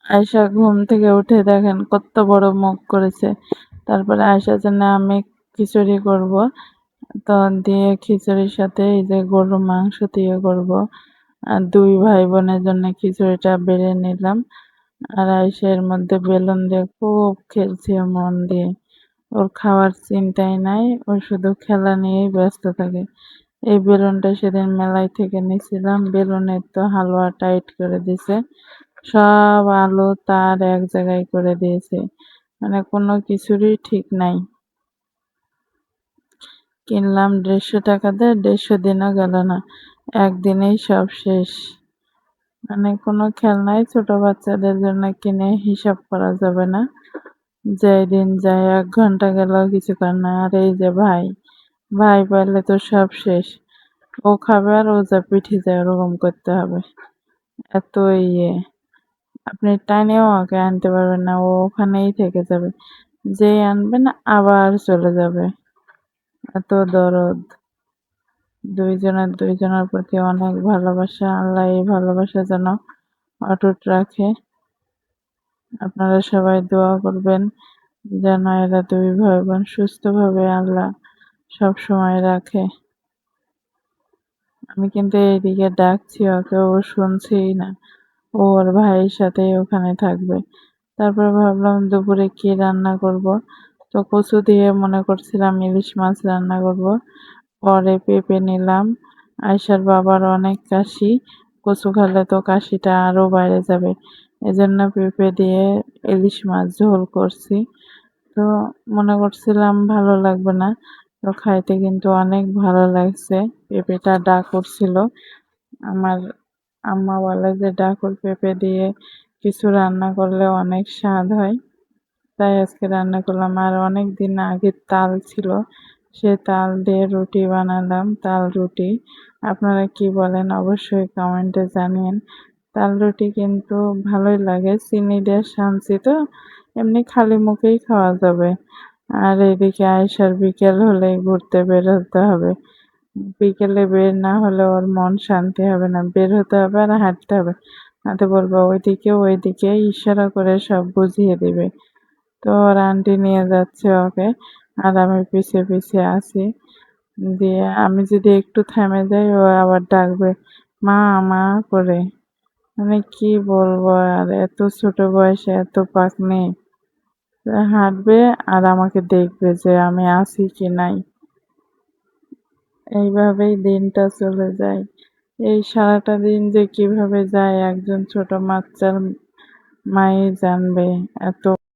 আয়শা ঘুম থেকে উঠে দেখেন কত বড় মুখ করেছে। তারপরে আয়শা জন্য আমি খিচুড়ি করব, তো দিয়ে খিচুড়ির সাথে এই যে গরুর মাংস দিয়ে করব। আর দুই ভাই বোনের জন্য খিচুড়িটা বেড়ে নিলাম। আর আয়শা এর মধ্যে বেলুন দিয়ে খুব খেলছে মন দিয়ে। ওর খাওয়ার চিন্তাই নাই, ও শুধু খেলা নিয়েই ব্যস্ত থাকে। এই বেলুনটা সেদিন মেলায় থেকে নিয়েছিলাম, বেলুনের তো হালুয়া টাইট করে দিছে, সব আলো তার এক জায়গায় করে দিয়েছে, মানে কোনো কিছুরই ঠিক নাই। কিনলাম 150 টাকা দিয়ে, 150 দিনও গেল না, একদিনেই সব শেষ। মানে কোনো খেলনাই ছোট বাচ্চাদের জন্য কিনে হিসাব করা যাবে না, যেই দিন যায় 1 ঘন্টা গেল কিছু কর না। আর এই যে ভাই, ভাই পাইলে তো সব শেষ, ও খাবে আর ও যা পিঠে যায় ওরকম করতে হবে, এত ইয়ে। আপনি টাইনেও ওকে আনতে পারবেন না, ও ওখানেই থেকে যাবে, যেই আনবেন আবার চলে যাবে, এত দরদ। দুইজনের প্রতি অনেক ভালোবাসা, আল্লাহ এই ভালোবাসা যেন অটুট রাখে। আপনারা সবাই দোয়া করবেন যেন এরা দুই ভাই বোন সুস্থভাবে আল্লাহ সব সময় রাখে। আমি কিন্তু এইদিকে ডাকছি ওকে, ও শুনছেই না, ও ওর ভাইয়ের সাথেই ওখানে থাকবে। তারপর ভাবলাম দুপুরে কি রান্না করব, তো কচু দিয়ে মনে করছিলাম ইলিশ মাছ রান্না করব। পরে পেঁপে নিলাম, আয়শার বাবার অনেক কাশি, কচু খেলে তো কাশিটা আরো বাইরে যাবে, এজন্য পেঁপে দিয়ে ইলিশ মাছ ঝোল করছি। তো মনে করছিলাম ভালো লাগবে না, তো খাইতে কিন্তু অনেক ভালো লাগছে। পেঁপেটা ডা করছিল, আমার আম্মা বলে যে ডাকুর পেঁপে দিয়ে কিছু রান্না করলে অনেক স্বাদ হয়, তাই আজকে রান্না করলাম। আর অনেক দিন আগে তাল ছিল, সে তাল দিয়ে রুটি বানালাম, তাল রুটি। আপনারা কি বলেন অবশ্যই কমেন্টে জানিয়েন। তাল রুটি কিন্তু ভালোই লাগে, চিনি দিয়ে সানছি তো, এমনি খালি মুখেই খাওয়া যাবে। আর এদিকে আয়েশার বিকেল হলেই ঘুরতে বের হতে হবে, বিকেলে বের না হলে ওর মন শান্তি হবে না, বের হতে হবে আর হাঁটতে হবে, হাতে বলবো ওইদিকে ওইদিকে, ইশারা করে সব বুঝিয়ে দিবে। তো ওর আন্টি নিয়ে যাচ্ছে ওকে, আর আমি পিছে পিছে আছি। দিয়ে আমি যদি একটু থেমে যাই ও আবার ডাকবে মা মা করে। মানে কি বলবো, আর এত ছোট বয়সে এত পাকনি, হাঁটবে আর আমাকে দেখবে যে আমি আছি কি নাই। এইভাবেই দিনটা চলে যায়। এই সারাটা দিন যে কিভাবে যায় একজন ছোট বাচ্চার মাই জানবে। এত